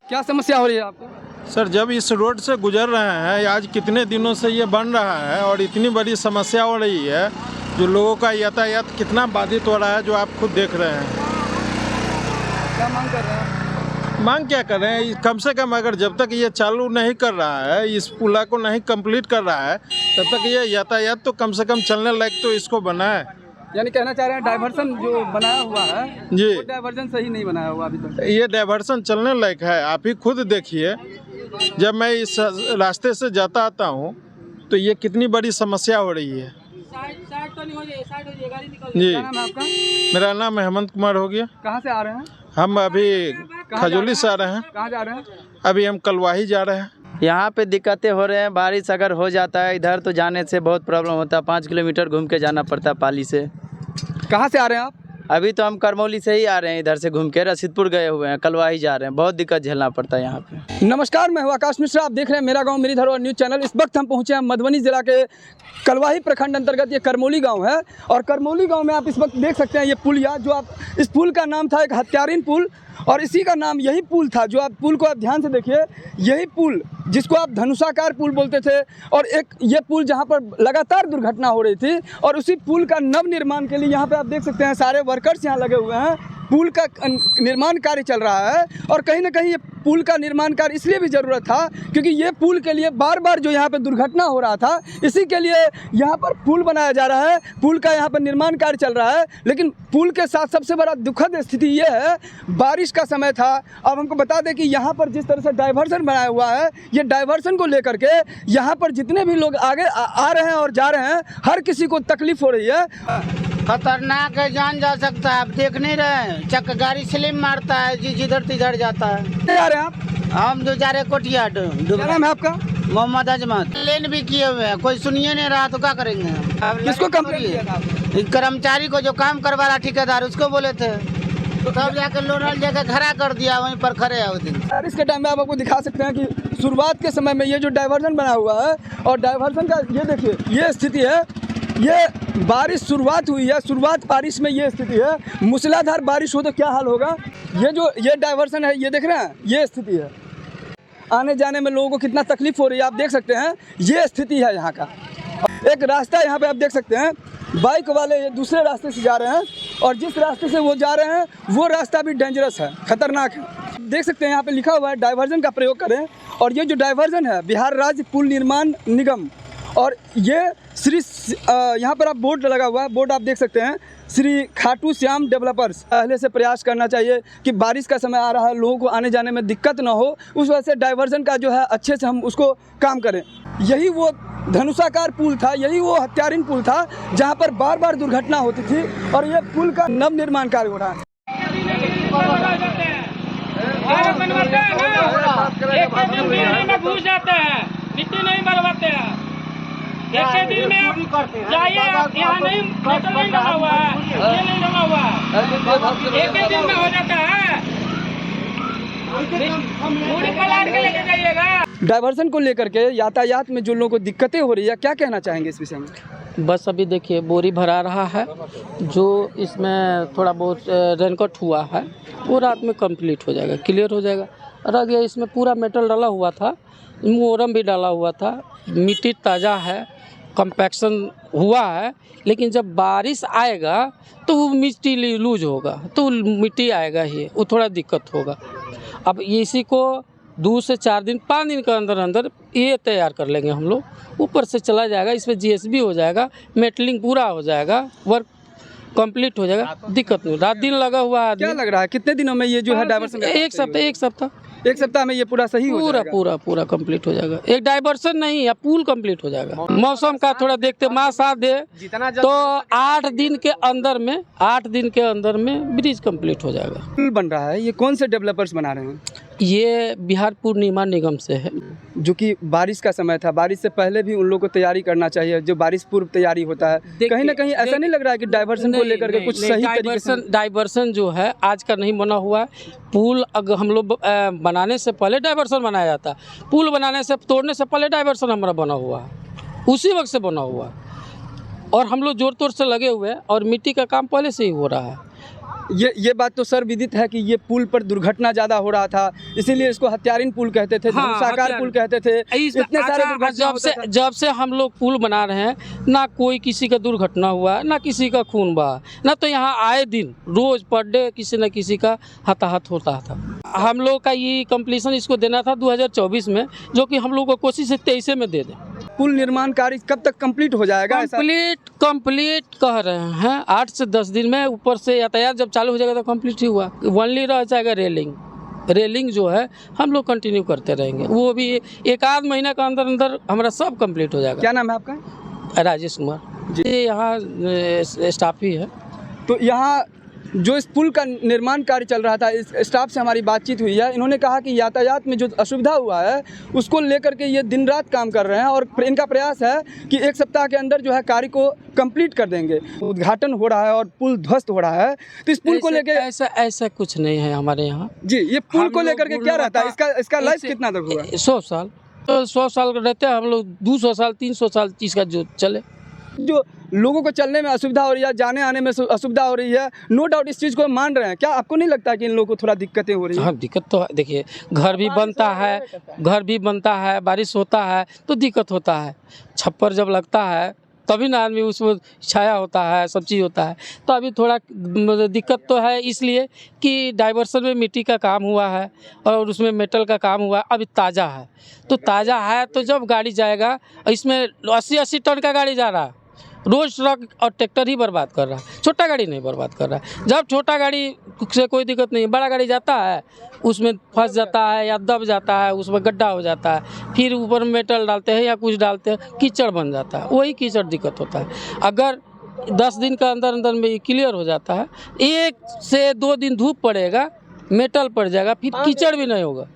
क्या समस्या हो रही है आपको? सर, जब इस रोड से गुजर रहे हैं, आज कितने दिनों से ये बन रहा है और इतनी बड़ी समस्या हो रही है, जो लोगों का यातायात कितना बाधित हो रहा है, जो आप खुद देख रहे हैं। क्या मांग कर रहे हैं? मांग क्या कर रहे हैं? कम से कम अगर जब तक ये चालू नहीं कर रहा है, इस पुला को नहीं कंप्लीट कर रहा है, तब तक ये यातायात तो कम से कम चलने लायक तो इसको बनाए। यानी कहना चाह रहे हैं डाइवर्सन जो बनाया हुआ है जी, वो डाइवर्सन सही नहीं बनाया हुआ अभी तक। ये डाइवर्सन चलने लायक है। आप ही खुद देखिए, जब मैं इस रास्ते से जाता आता हूँ तो ये कितनी बड़ी समस्या हो रही है। जी, क्या नाम है आपका? मेरा नाम हेमंत कुमार हो गया। कहाँ से आ रहे हैं? हम अभी खजूली से आ रहे हैं। कहाँ जा रहे हैं? अभी हम कलवाही जा रहे हैं। यहाँ पे दिक्कतें हो रहे हैं। बारिश अगर हो जाता है इधर तो जाने से बहुत प्रॉब्लम होता है। 5 किलोमीटर घूम के जाना पड़ता है पाली से। कहाँ से आ रहे हैं आप? अभी तो हम करमौली से ही आ रहे हैं, इधर से घूम के रसीदपुर गए हुए हैं, कलवाही जा रहे हैं। बहुत दिक्कत झेलना पड़ता है यहाँ पे। नमस्कार, मैं हूँ आकाश मिश्रा। आप देख रहे हैं मेरा गांव मेरी धरोहर न्यूज़ चैनल। इस वक्त हम पहुँचे हैं मधुबनी जिला के कलवाही प्रखंड अंतर्गत ये करमौली गांव है। और करमौली गांव में आप इस वक्त देख सकते हैं ये पुलिया, जो आप इस पुल का नाम था एक हत्यारिन पुल, और इसी का नाम यही पुल था। जो आप पुल को आप ध्यान से देखिए, यही पुल जिसको आप धनुषाकार पुल बोलते थे, और एक ये पुल जहां पर लगातार दुर्घटना हो रही थी, और उसी पुल का नव निर्माण के लिए यहाँ पे आप देख सकते हैं सारे वर्कर्स यहाँ लगे हुए हैं। पुल का निर्माण कार्य चल रहा है, और कहीं ना कहीं ये पुल का निर्माण कार्य इसलिए भी ज़रूरत था क्योंकि ये पुल के लिए बार बार जो यहाँ पे दुर्घटना हो रहा था, इसी के लिए यहाँ पर पुल बनाया जा रहा है। पुल का यहाँ पर निर्माण कार्य चल रहा है, लेकिन पुल के साथ सबसे बड़ा दुखद स्थिति ये है, बारिश का समय था। अब हमको बता दें कि यहाँ पर जिस तरह से डाइवर्सन बनाया हुआ है, ये डाइवर्सन को लेकर के यहाँ पर जितने भी लोग आगे आ रहे हैं और जा रहे हैं, हर किसी को तकलीफ हो रही है। खतरनाक है, जान जा सकता है। आप देख नहीं रहे, चक्का गाड़ी स्लिम मारता है जी, जिधर तिधर जाता है। जा रहे हैं आप? हम जो जा रहे कोटिया। क्या नाम है आपका? मोहम्मद अजमत। लेन भी किए हुए हैं, कोई सुनिए नहीं रहा तो क्या करेंगे। किसको कंप्लेंट किया था आपने? कर्मचारी को जो काम करवा रहा ठेकेदार, उसको बोले थे, तो तब जाकर लोनल जाकर खड़ा कर दिया, वहीं पर खड़े है उस दिन। बारिश के टाइम में आप आपको दिखा सकते हैं कि शुरुआत के समय में ये जो डाइवर्जन बना हुआ है, और डाइवर्जन का ये देखिए ये स्थिति है। ये बारिश शुरुआत हुई है, शुरुआत बारिश में ये स्थिति है। मूसलाधार बारिश हो तो क्या हाल होगा। ये डाइवर्जन है, ये देख रहे हैं, ये स्थिति है। आने जाने में लोगों को कितना तकलीफ हो रही है आप देख सकते हैं। ये स्थिति है यहाँ का। एक रास्ता यहाँ पे आप देख सकते हैं, बाइक वाले ये दूसरे रास्ते से जा रहे हैं, और जिस रास्ते से वो जा रहे हैं वो रास्ता भी डेंजरस है, खतरनाक है। देख सकते हैं यहाँ पे लिखा हुआ है डाइवर्जन का प्रयोग करें। और ये जो डाइवर्जन है बिहार राज्य पुल निर्माण निगम, और ये श्री यहाँ पर आप बोर्ड लगा हुआ है, बोर्ड आप देख सकते हैं, श्री खाटू श्याम डेवलपर्स। पहले से प्रयास करना चाहिए कि बारिश का समय आ रहा है, लोगों को आने जाने में दिक्कत ना हो, उस वजह से डाइवर्जन का जो है अच्छे से हम उसको काम करें। यही वो धनुषाकार पुल था, यही वो हत्यारिन पुल था जहाँ पर बार बार दुर्घटना होती थी, और ये पुल का नव निर्माण कार्य हो रहा है। मिट्टी नहीं मरवाते हैं, एक दिन में जाइए, यहाँ नहीं मेटल नहीं लगा हुआ है, ये नहीं लगा हुआ है, एक दिन में हो जाता है। पूरी पलाट के लेके जाइएगा। डाइवर्जन को लेकर के यातायात में जो लोगों को दिक्कतें हो रही है, क्या कहना चाहेंगे इस विषय में? बस अभी देखिए बोरी भरा रहा है, जो इसमें थोड़ा बहुत रेनकट हुआ है वो रात में कंप्लीट हो जाएगा, क्लियर हो जाएगा। रह गया इसमें पूरा मेटल डाला हुआ था, मोरम भी डाला हुआ था, मिट्टी ताज़ा है, कंपैक्शन हुआ है, लेकिन जब बारिश आएगा तो वो मिट्टी लूज होगा, तो मिट्टी आएगा ही, वो थोड़ा दिक्कत होगा। अब इसी को 2 से 4 दिन 5 दिन के अंदर अंदर ये तैयार कर लेंगे हम लोग, ऊपर से चला जाएगा, इसमें जीएसबी हो जाएगा, मेटलिंग पूरा हो जाएगा, वर्क कंप्लीट हो जाएगा, दिक्कत नहीं। रात दिन लगा हुआ है। क्या लग रहा है कितने दिनों में ये जो है डाइवर्सन? एक सप्ताह में ये पूरा सही हो जाएगा? पूरा कंप्लीट हो जाएगा। एक डाइवर्सन नहीं है, पुल कंप्लीट हो जाएगा। मौसम का थोड़ा देखते माँ साथ दे तो 8 दिन के अंदर में ब्रिज कंप्लीट हो जाएगा। पुल बन रहा है, ये कौन से डेवलपर्स बना रहे हैं? ये बिहार पुल निर्माण निगम से है। जो कि बारिश का समय था, बारिश से पहले भी उन लोगों को तैयारी करना चाहिए, जो बारिश पूर्व तैयारी होता है। कहीं ना कहीं ऐसा नहीं लग रहा है कि डाइवर्सन को लेकर के कुछ सही तरीके से? डाइवर्सन जो है आज का नहीं बना हुआ है। पुल अगर हम लोग बनाने से पहले डाइवर्सन बनाया जाता है, पुल बनाने से तोड़ने से पहले डाइवर्सन हमारा बना हुआ है, उसी वक्त से बना हुआ है, और हम लोग जोर तोड़ से लगे हुए हैं, और मिट्टी का काम पहले से ही हो रहा है। ये बात तो सर विदित है कि ये पुल पर दुर्घटना ज़्यादा हो रहा था, इसीलिए इसको हत्यारिन पुल कहते थे, धनुषाकार पुल कहते थे, इतने सारे दुर्घटना जब से हम लोग पुल बना रहे हैं ना कोई किसी का दुर्घटना हुआ, ना किसी का खून बहा, ना तो यहाँ आए दिन रोज पर डे किसी न किसी का हताहत होता था। हम लोग का ये कंप्लीशन इसको देना था 2024 में, जो कि हम लोग को कोशिश है 23 में दे दें। पुल निर्माण कार्य कब तक कंप्लीट हो जाएगा? कंप्लीट कह रहे हैं 8 से 10 दिन में। ऊपर से यातायात जब चालू हो जाएगा तो कंप्लीट ही हुआ। ओनली रह जाएगा रेलिंग जो है हम लोग कंटिन्यू करते रहेंगे, वो भी 1 आध महीना का अंदर अंदर हमारा सब कंप्लीट हो जाएगा। क्या नाम है आपका? राजेश कुमार जी, यहाँ स्टाफ ही है। तो यहाँ जो इस पुल का निर्माण कार्य चल रहा था, इस स्टाफ से हमारी बातचीत हुई है। इन्होंने कहा कि यातायात में जो असुविधा हुआ है उसको लेकर के ये दिन रात काम कर रहे हैं और इनका प्रयास है कि 1 सप्ताह के अंदर जो है कार्य को कंप्लीट कर देंगे। उद्घाटन हो रहा है और पुल ध्वस्त हो रहा है, तो इस पुल को लेकर ऐसा कुछ नहीं है हमारे यहाँ जी। ये पुल को लेकर के क्या रहता है? इसका लाइफ कितना तक होगा? 100 साल। तो 100 साल का रहते हैं हम लोग, 200 साल 300 साल इसका जो चले। जो लोगों को चलने में असुविधा हो रही है, जाने आने में असुविधा हो रही है, नो डाउट इस चीज़ को मान रहे हैं। क्या आपको नहीं लगता कि इन लोगों को थोड़ा दिक्कतें हो रही है? हाँ, दिक्कत तो है। देखिए घर भी बनता है, बारिश होता है तो दिक्कत होता है। छप्पर जब लगता है तभी ना आदमी उसमें छाया होता है, सब चीज़ होता है। तो अभी थोड़ा दिक्कत तो है, इसलिए कि डाइवर्सन में मिट्टी का काम हुआ है और उसमें मेटल का काम हुआ है। अभी ताज़ा है तो जब गाड़ी जाएगा, इसमें 80-80 टन का गाड़ी जा रहा है, रोज ट्रक और ट्रैक्टर ही बर्बाद कर रहा है, छोटा गाड़ी नहीं बर्बाद कर रहा है। जब छोटा गाड़ी से कोई दिक्कत नहीं, बड़ा गाड़ी जाता है उसमें फंस जाता है या दब जाता है, उसमें गड्ढा हो जाता है, फिर ऊपर मेटल डालते हैं या कुछ डालते हैं, कीचड़ बन जाता है, वही कीचड़ दिक्कत होता है। अगर 10 दिन का अंदर में ये क्लियर हो जाता है, 1 से 2 दिन धूप पड़ेगा, मेटल पड़ जाएगा, फिर कीचड़ भी नहीं होगा।